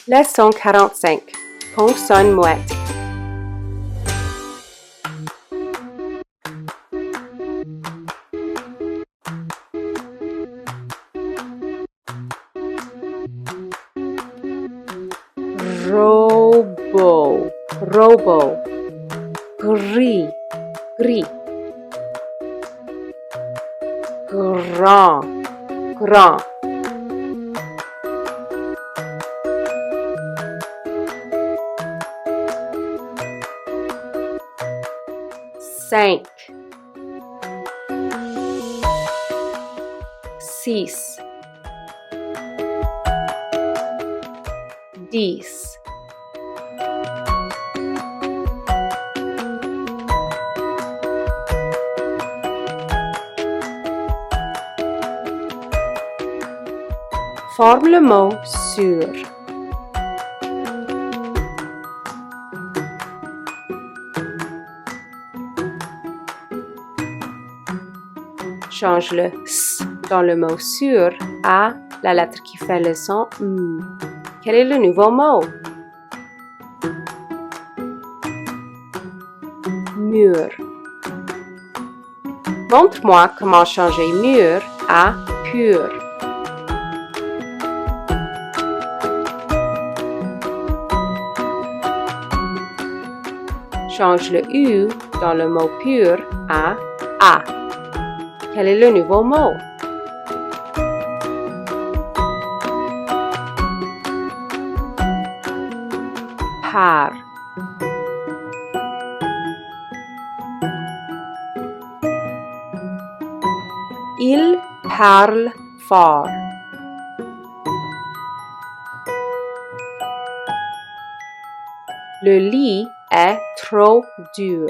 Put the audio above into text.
Leçon 45. Consonne muette. Robo, robo. Gris, gris. Grand, grand. Cinq, six, 10. Forme le mot sur. Change le S dans le mot sur à la lettre qui fait le son M. Quel est le nouveau mot? Mur. Montre-moi comment changer mur à pur. Change le U dans le mot pur à A. Quel est le nouveau mot? Par. Il parle fort. Le lit est trop dur.